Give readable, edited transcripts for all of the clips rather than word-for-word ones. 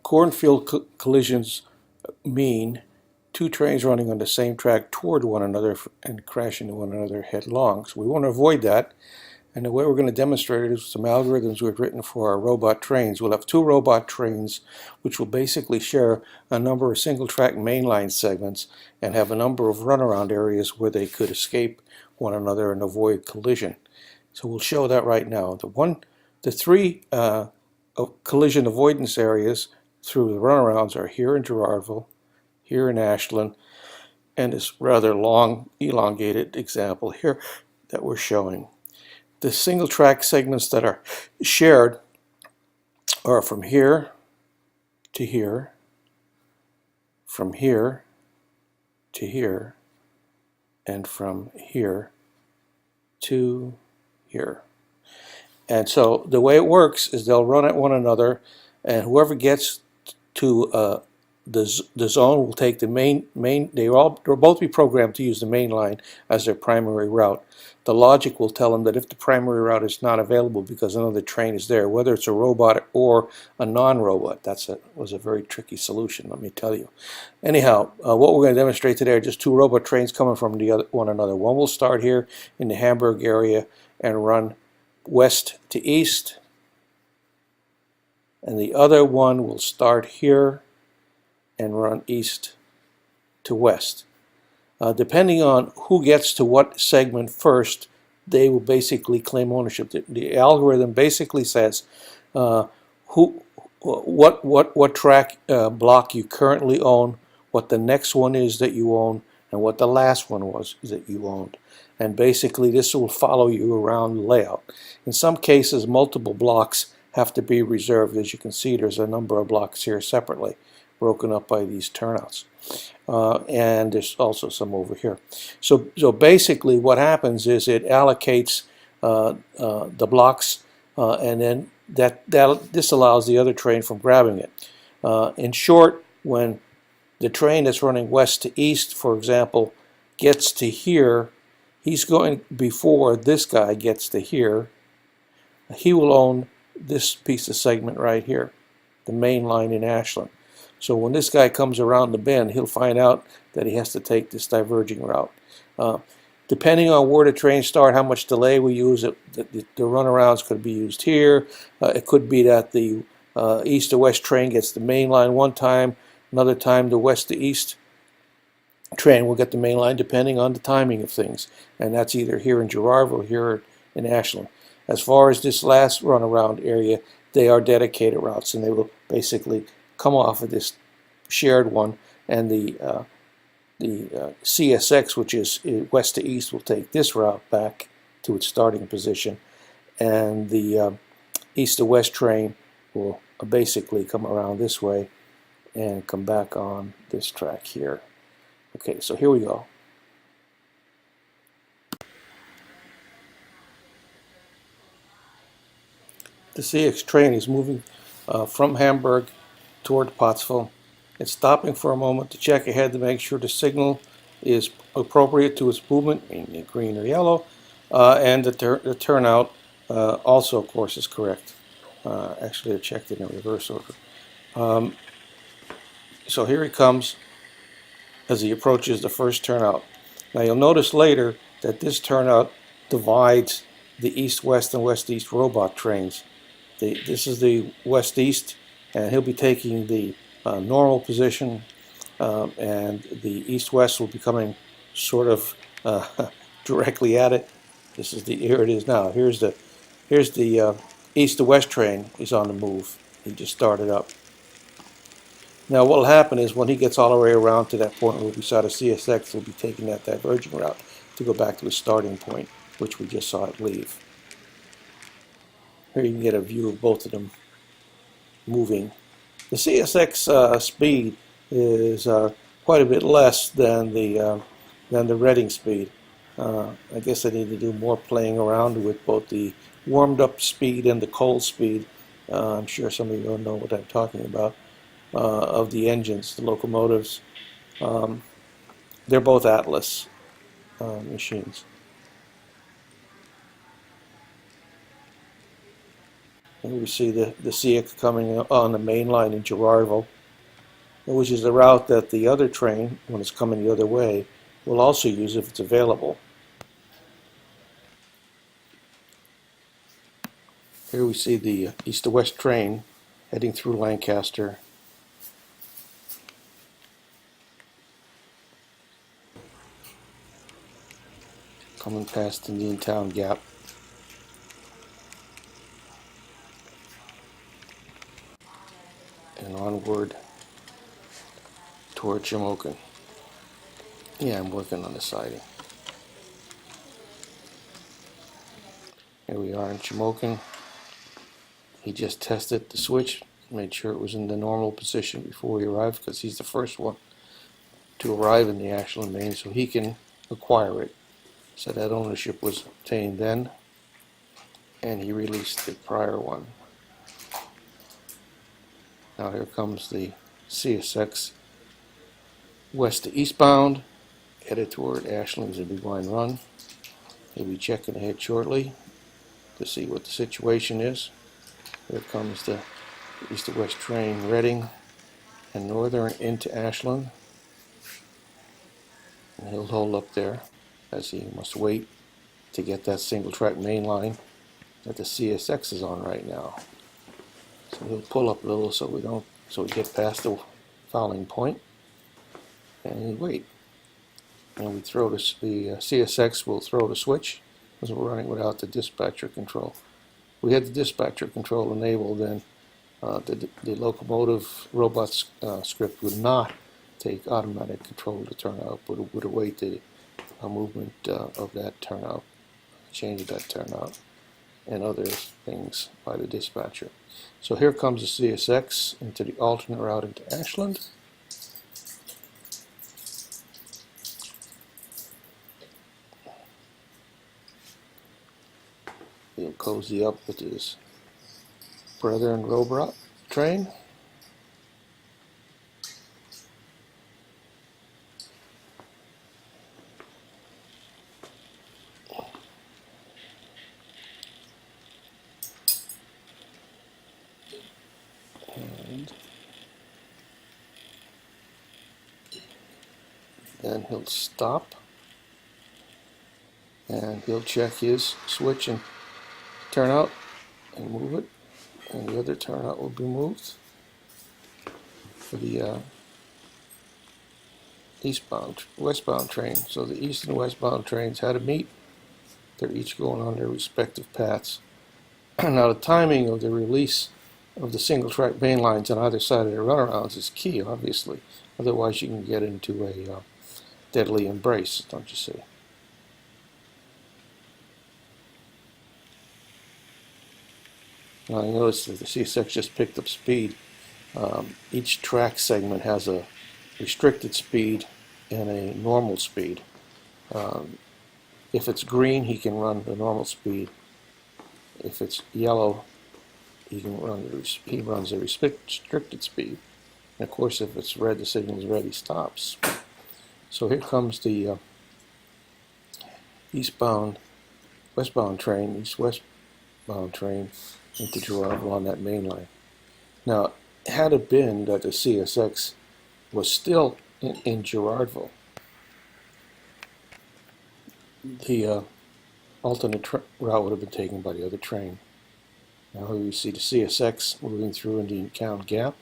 Cornfield collisions mean two trains running on the same track toward one another and crashing into one another headlong. So we want to avoid that. And the way we're going to demonstrate it is some algorithms we've written for our robot trains. We'll have two robot trains which will basically share a number of single-track mainline segments and have a number of runaround areas where they could escape one another and avoid collision. So we'll show that right now. The three collision avoidance areas through the runarounds are here in Gerardville, here in Ashland, and this rather long, elongated example here that we're showing. The single track segments that are shared are from here to here, from here to here, and from here to here. And so the way it works is they'll run at one another, and whoever gets to the zone will take the main. They'll both be programmed to use the main line as their primary route. The logic will tell them that if the primary route is not available because another train is there, whether it's a robot or a non-robot, was a very tricky solution, let me tell you. Anyhow, what we're going to demonstrate today are just two robot trains coming from one another. One will start here in the Hamburg area and run west to east, and the other one will start here and run east to west. Depending on who gets to what segment first, they will basically claim ownership. The algorithm basically says what track block you currently own, what the next one is that you own, and what the last one was that you owned. And basically this will follow you around the layout. In some cases, multiple blocks have to be reserved. As you can see, there's a number of blocks here separately, broken up by these turnouts. And there's also some over here. So basically what happens is it allocates the blocks, and then this allows the other train from grabbing it. In short, when the train that's running west to east, for example, gets to here, he's going before this guy gets to here. He will own this piece of segment right here, the main line in Ashland. So when this guy comes around the bend, he'll find out that he has to take this diverging route. Depending on where the trains start, how much delay we use, the runarounds could be used here. It could be that the east to west train gets the main line one time, another time the west to east train will get the main line, depending on the timing of things. And that's either here in Gerardville or here in Ashland. As far as this last runaround area, they are dedicated routes, and they will basically come off of this shared one, and the CSX, which is west to east, will take this route back to its starting position, and the east to west train will basically come around this way and come back on this track here. Okay, so here we go. The CX train is moving from Hamburg toward Pottsville. It's stopping for a moment to check ahead to make sure the signal is appropriate to its movement, meaning green or yellow, and the turnout also, of course, is correct. Actually, I checked it in reverse order. So here he comes as he approaches the first turnout. Now you'll notice later that this turnout divides the east-west and west-east robot trains. This is the west-east, and he'll be taking the normal position, and the east-west will be coming sort of directly at it. Here it is now. Here's the east to west train is on the move. He just started up. Now what will happen is when he gets all the way around to that point where we saw the CSX, will be taking that diverging route to go back to his starting point, which we just saw it leave. Here you can get a view of both of them moving. The CSX speed is quite a bit less than the Reading speed. I guess I need to do more playing around with both the warmed up speed and the cold speed. I'm sure some of you don't know what I'm talking about, of the engines, the locomotives. They're both Atlas machines. And we see the CX coming on the main line in Gerardville, which is the route that the other train, when it's coming the other way, will also use if it's available. Here we see the east to west train heading through Lancaster. Coming past Indiantown Gap. And onward toward Shamokin. Yeah, I'm working on the siding. Here we are in Shamokin. He just tested the switch, made sure it was in the normal position before he arrived, because he's the first one to arrive in the Ashland, Maine, so he can acquire it. So that ownership was obtained then, and he released the prior one. Now here comes the CSX west to eastbound, headed toward Ashland's a big line run. He'll be checking ahead shortly to see what the situation is. Here comes the east to west train, Reading and Northern into Ashland. And he'll hold up there as he must wait to get that single track main line that the CSX is on right now. So he'll pull up a little so we get past the fouling point, and we wait. And we throw the CSX will throw the switch because we're running without the dispatcher control. We had the dispatcher control enabled, then the locomotive robot script would not take automatic control of the turnout, but it would await the movement of that turnout, change of that turnout, and other things by the dispatcher. So here comes the CSX into the alternate route into Ashland. He'll cozy up with his brethren robot train. And then he'll stop and he'll check his switch and turnout and move it, and the other turnout will be moved for the westbound train. So the east and westbound trains had to meet. They're each going on their respective paths. Now the timing of the release of the single track main lines on either side of the runarounds is key, obviously. Otherwise you can get into a deadly embrace, don't you see? Now I noticed that the CSX just picked up speed. Each track segment has a restricted speed and a normal speed. If it's green, he can run the normal speed. If it's yellow, he runs a restricted speed. And of course, if it's red, the signal is red, he stops. So here comes the westbound train into Gerardville on that main line. Now, had it been that the CSX was still in Gerardville, the alternate route would have been taken by the other train. Now here you see the CSX moving through Indiantown Gap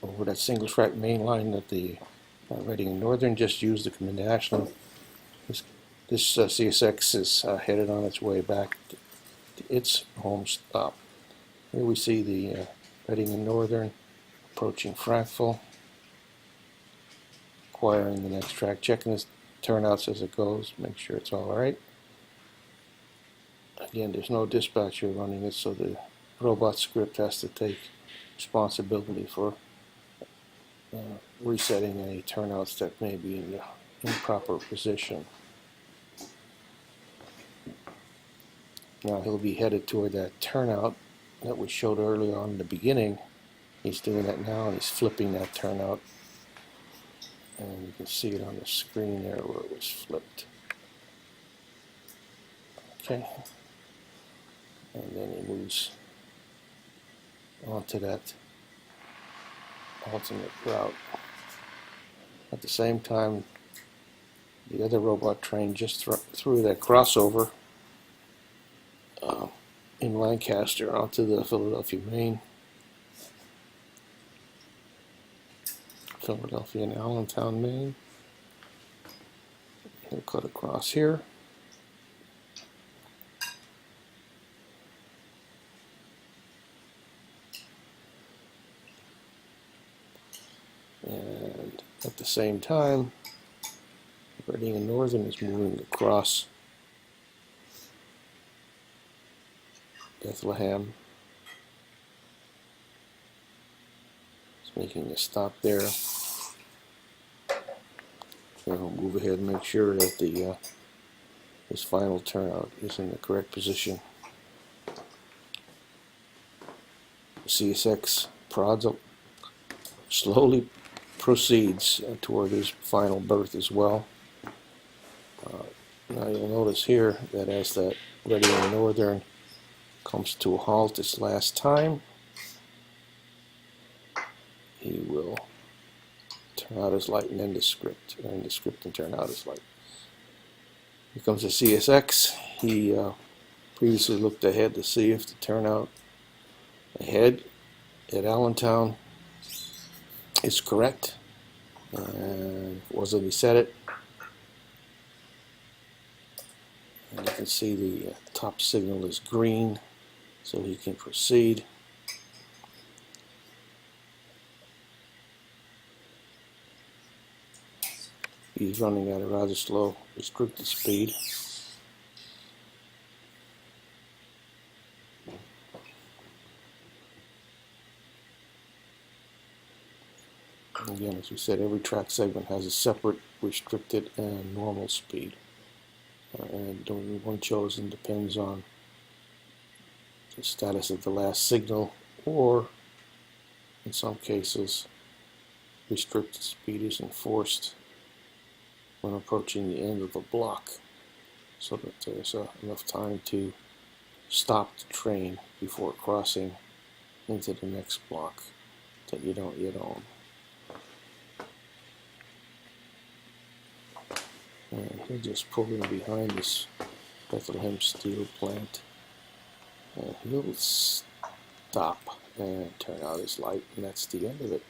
over that single track main line that the Reading and Northern just used to come into Ashland. This CSX is headed on its way back to its home stop. Here we see the Reading and Northern approaching Frankville, acquiring the next track, checking his turnouts as it goes, make sure it's all right. Again, there's no dispatcher running it, so the robot script has to take responsibility for resetting any turnouts that may be in the improper position. Now he'll be headed toward that turnout that we showed earlier on in the beginning. He's doing that now, and he's flipping that turnout. And you can see it on the screen there where it was flipped. Okay. And then he moves onto that alternate route. At the same time, the other robot train just threw that crossover in Lancaster onto the Philadelphia Main. Philadelphia and Allentown, Maine. He'll cut across here. And at the same time, Reading and Northern is moving across Bethlehem. It's making a stop there. And we'll move ahead and make sure that his final turnout is in the correct position. CSX prods slowly proceeds toward his final berth as well. Now you'll notice here that as that Reading and Northern comes to a halt this last time, he will turn out his light and end the script, and turn out his light. Here comes the CSX. He previously looked ahead to see if the turnout ahead at Allentown is correct, and if it wasn't, he said it. And you can see the top signal is green, so he can proceed. He's running at a rather slow, restricted speed. Again, as we said, every track segment has a separate restricted and normal speed. And the one chosen depends on the status of the last signal, or in some cases, restricted speed is enforced when approaching the end of the block, so that there's enough time to stop the train before crossing into the next block that you don't yet own. And he'll just pull in behind this Bethlehem steel plant, and he'll stop and turn out his light, and that's the end of it.